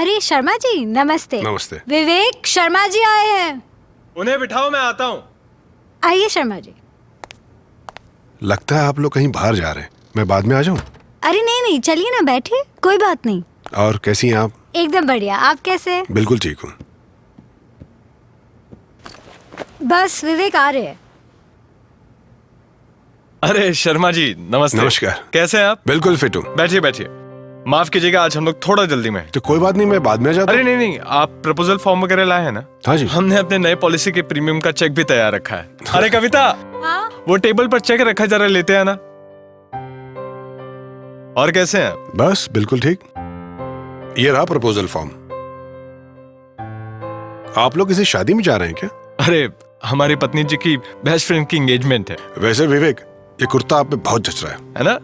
अरे शर्मा जी नमस्ते। नमस्ते। विवेक शर्मा जी आए हैं। उन्हें बिठाओ, मैं आता हूँ। आइए शर्मा जी। लगता है आप लोग कहीं बाहर जा रहे हैं, मैं बाद में आ जाऊं? अरे नहीं चलिए ना, बैठिए, कोई बात नहीं। और कैसी हैं आप? एकदम बढ़िया, आप कैसे? बिल्कुल ठीक हूँ। बस विवेक आ रहे हैं। अरे शर्मा जी नमस्ते। नमस्कार। कैसे हैं आप? बिल्कुल फिट हूँ। बैठिए बैठिए। माफ कीजिएगा, आज हम लोग थोड़ा जल्दी में हैं। तो कोई बात नहीं, मैं बाद में आ जाता अरे हूँ। नहीं, आप प्रपोजल फॉर्म वगैरह लाए हैं ना? हाँ जी। हमने अपने नए पॉलिसी के प्रीमियम का चेक भी तैयार रखा है। अरे कविता, हाँ? वो टेबल पर चेक रखा, जरा लेते हैं ना। और कैसे हैं? बस बिल्कुल ठीक। ये रहा प्रपोजल फॉर्म। आप लोग किसी शादी में जा रहे हैं क्या? अरे हमारी पत्नी जी की बेस्ट फ्रेंड की एंगेजमेंट है। वैसे विवेक, ये कुर्ता आप पे बहुत जच रहा है ना?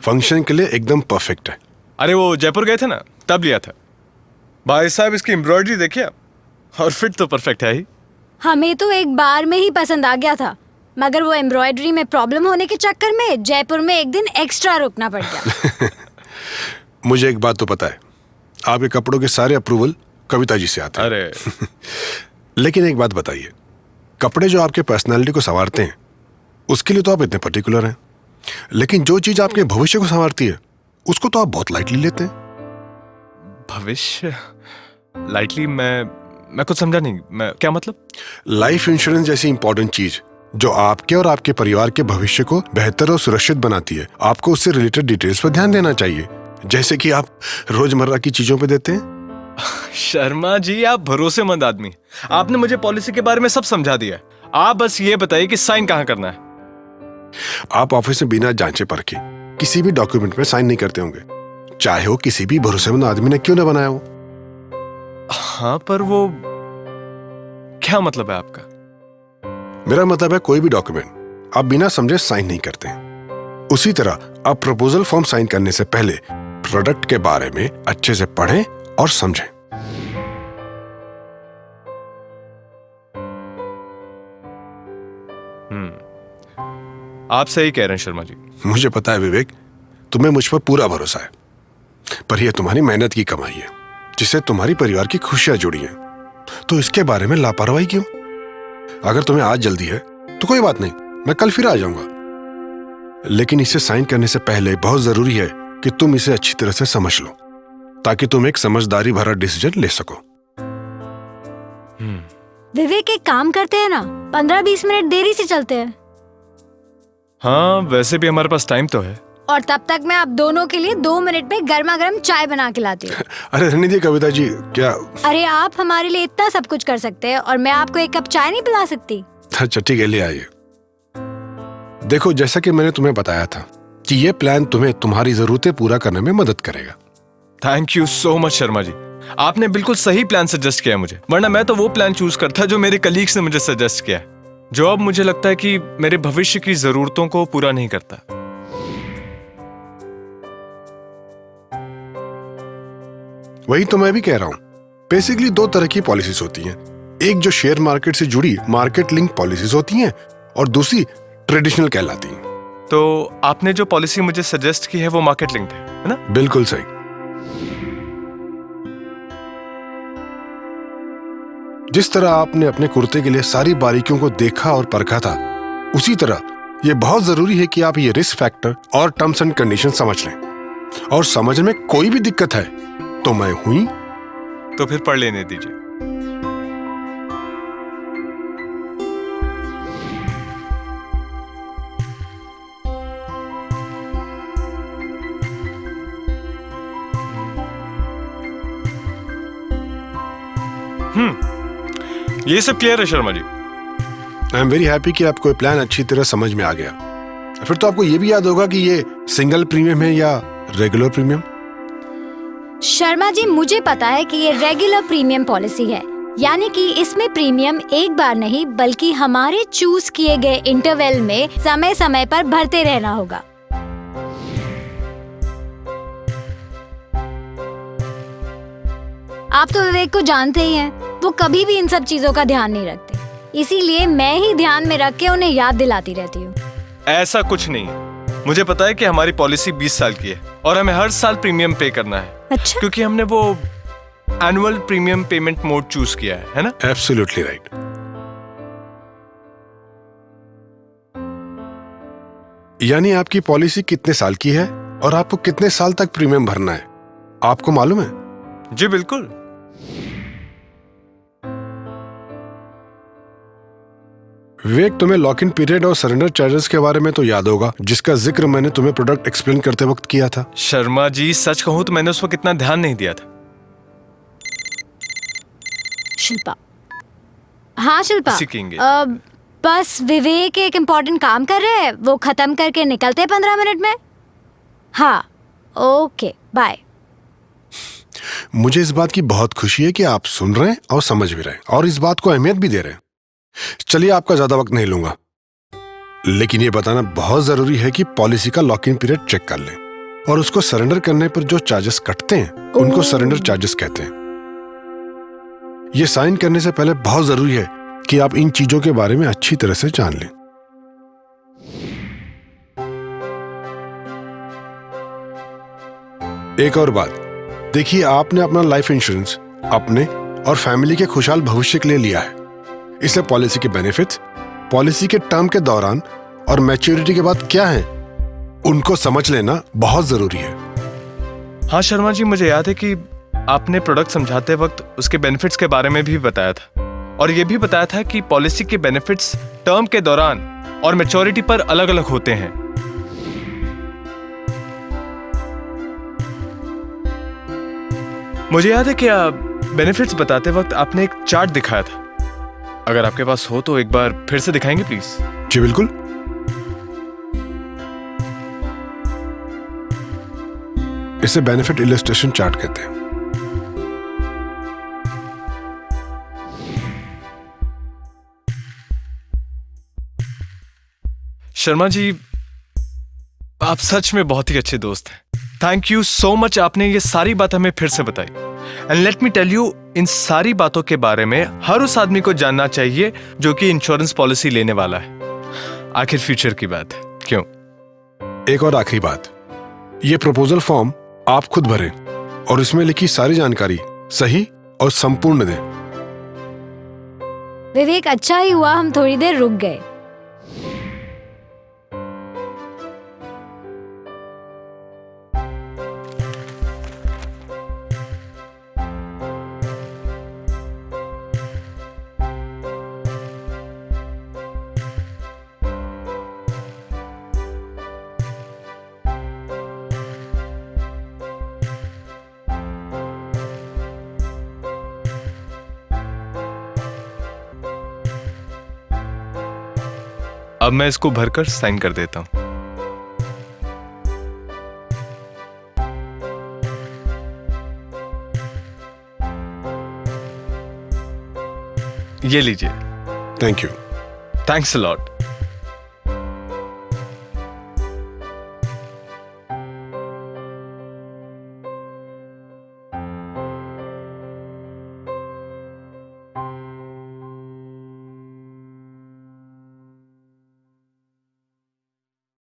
फंक्शन के लिए एकदम परफेक्ट है। अरे वो जयपुर गए थे ना, तब लिया था। भाई साहब इसकी एम्ब्रॉयडरी देखिए आप, और फिट तो परफेक्ट है ही। हमें तो एक बार में ही पसंद आ गया था, मगर वो एम्ब्रॉयडरी में प्रॉब्लम होने के चक्कर में जयपुर में एक दिन एक्स्ट्रा रुकना पड़ गया। मुझे एक बात तो पता है, आपके कपड़ों के सारे अप्रूवल कविता जी से आते हैं। अरे लेकिन एक बात बताइए, कपड़े जो आपके पर्सनालिटी को संवारते हैं उसके लिए तो आप इतने पर्टिकुलर हैं, लेकिन जो चीज आपके भविष्य को संवारती है उसको तो आप बहुत लाइटली लेते हैं। भविष्य लाइटली? मैं कुछ समझा नहीं। मैं क्या मतलब? लाइफ इंश्योरेंस जैसी इंपॉर्टेंट चीज जो आपके और आपके परिवार के भविष्य को बेहतर और सुरक्षित बनाती है, आपको उससे रिलेटेड डिटेल्स पर ध्यान देना चाहिए, जैसे कि आप रोजमर्रा की चीजों पे देते हैं। शर्मा जी आप भरोसेमंद आदमी, आपने मुझे पॉलिसी के बारे में सब समझा दिया है। आप बस ये बताइए कि साइन कहाँ करना है। आप ऑफिस में बिना जांचे परखे किसी भी डॉक्यूमेंट में साइन नहीं करते होंगे, चाहे वो किसी भी भरोसेमंद आदमी ने क्यों ना बनाया हो। हाँ, पर वो क्या मतलब है आपका? मेरा मतलब है कोई भी डॉक्यूमेंट आप बिना समझे साइन नहीं करते। उसी तरह आप प्रपोजल फॉर्म साइन करने से पहले प्रोडक्ट के बारे में अच्छे से पढ़ें और समझें। आप सही कह रहे हैं शर्मा जी। मुझे पता है विवेक, तुम्हें मुझ पर पूरा भरोसा है, पर यह तुम्हारी मेहनत की कमाई है जिससे तुम्हारी परिवार की खुशियां जुड़ी हैं, तो इसके बारे में लापरवाही क्यों? अगर तुम्हें आज जल्दी है तो कोई बात नहीं, मैं कल फिर आ जाऊंगा, लेकिन इसे साइन करने से पहले बहुत जरूरी है कि तुम इसे अच्छी तरह से समझ लो, ताकि तुम एक समझदारी भरा डिसीजन ले सको। विवेक एक काम करते हैं ना, 15-20 मिनट देरी से चलते हैं। हाँ, वैसे भी हमारे पास टाइम तो है। और तब तक मैं आप दोनों के लिए 2 मिनट में गर्मा गर्म चाय बना के लाती हूँ। अरे रहने दीजिए कविता जी, क्या? अरे आप हमारे लिए इतना सब कुछ कर सकते हैं और मैं आपको एक कप चाय नहीं पिला सकती? अच्छा ठीक है, ले आइए। देखो, जैसा कि मैंने तुम्हें बताया था कि ये प्लान तुम्हें तुम्हारी जरूरतें पूरा करने में मदद करेगा। Thank you so much Sharma ji, आपने बिल्कुल सही प्लान सजेस्ट किया मुझे, वरना मैं तो वो प्लान चूज करता जो मेरे कलीग्स ने मुझे सजेस्ट किया है, जो अब मुझे लगता है कि मेरे भविष्य की जरूरतों को पूरा नहीं करता। वही तो मैं भी कह रहा हूँ। बेसिकली 2 तरह की पॉलिसीज होती हैं, एक जो शेयर मार्केट से जुड़ी मार्केट लिंक पॉलिसीज होती हैं और दूसरी ट्रेडिशनल कहलाती हैं। तो आपने जो पॉलिसी मुझे सजेस्ट की है वो मार्केट लिंक्ड है ना? बिल्कुल सही। जिस तरह आपने अपने कुर्ते के लिए सारी बारीकियों को देखा और परखा था, उसी तरह यह बहुत जरूरी है कि आप ये रिस्क फैक्टर और टर्म्स एंड कंडीशन समझ लें, और समझने में कोई भी दिक्कत है तो मैं हुई। तो फिर पढ़ लेने दीजिए। ये सब क्लियर है Sharma ji. I am very happy कि आपको प्लान अच्छी तरह समझ में आ गया। फिर तो आपको ये भी याद होगा कि ये सिंगल प्रीमियम है या रेगुलर प्रीमियम। शर्मा जी मुझे पता है कि ये रेगुलर प्रीमियम पॉलिसी है, यानी कि इसमें प्रीमियम एक बार नहीं बल्कि हमारे चूज किए गए इंटरवल में समय समय पर भरते रहना होगा। आप तो विवेक को जानते ही हैं, वो कभी भी इन सब चीजों का ध्यान नहीं रखते, इसीलिए मैं ही ध्यान में रख के उन्हें याद दिलाती रहती हूँ। ऐसा कुछ नहीं है, मुझे पता है कि हमारी पॉलिसी 20 साल की है और हमें हर साल प्रीमियम पे करना है। अच्छा? क्योंकि हमने वो annual premium payment mode choose किया है ना? Absolutely right. यानी आपकी पॉलिसी कितने साल की है और आपको कितने साल तक प्रीमियम भरना है, आपको मालूम है? जी बिल्कुल। विवेक, तुम्हें लॉक इन पीरियड और सरेंडर चार्जेस के बारे में तो याद होगा, जिसका जिक्र मैंने तुम्हें प्रोडक्ट एक्सप्लेन करते वक्त किया था। शर्मा जी, सच कहूं तो मैंने उस वक्त इतना ध्यान नहीं दिया था। शिल्पा। हाँ शिल्पा, इसी की engagement। बस विवेक एक इम्पोर्टेंट काम कर रहे हैं, वो खत्म करके निकलते हैं 15 मिनट में। हाँ ओके बाय। मुझे इस बात की बहुत खुशी है कि आप सुन रहे हैं और समझ भी रहे हैं और इस बात को अहमियत भी दे रहे हैं। चलिए, आपका ज्यादा वक्त नहीं लूंगा, लेकिन ये बताना बहुत जरूरी है कि पॉलिसी का लॉक इन पीरियड चेक कर लें और उसको सरेंडर करने पर जो चार्जेस कटते हैं उनको सरेंडर चार्जेस कहते हैं। ये साइन करने से पहले बहुत जरूरी है कि आप इन चीजों के बारे में अच्छी तरह से जान लें। एक और बात, देखिए, आपने अपना लाइफ इंश्योरेंस अपने और फैमिली के खुशहाल भविष्य के लिए लिया है, इसलिए पॉलिसी के बेनिफिट्स, पॉलिसी के टर्म के दौरान और मैच्योरिटी के बाद क्या है, उनको समझ लेना बहुत जरूरी है। हाँ शर्मा जी, मुझे याद है कि आपने प्रोडक्ट समझाते वक्त उसके बेनिफिट्स के बारे में भी बताया था और ये भी बताया था कि पॉलिसी के बेनिफिट्स टर्म के दौरान और मैच्योरिटी पर अलग अलग होते हैं। मुझे याद है कि बेनिफिट्स बताते वक्त आपने एक चार्ट दिखाया था। अगर आपके पास हो तो एक बार फिर से दिखाएंगे प्लीज? जी बिल्कुल। इसे बेनिफिट इलस्ट्रेशन चार्ट कहते हैं। शर्मा जी, आप सच में बहुत ही अच्छे दोस्त हैं। थैंक यू सो मच, आपने ये सारी बात हमें फिर से बताई। And let me tell you, इन सारी बातों के बारे में हर उस आदमी को जानना चाहिए जो कि इंश्योरेंस पॉलिसी लेने वाला है। आखिर फ्यूचर की बात है, क्यों? एक और आखिरी बात, ये प्रपोजल फॉर्म आप खुद भरें और इसमें लिखी सारी जानकारी सही और संपूर्ण दें। विवेक, अच्छा ही हुआ हम थोड़ी देर रुक गए। अब मैं इसको भरकर साइन कर देता हूं। ये लीजिए। Thank you. Thanks a lot.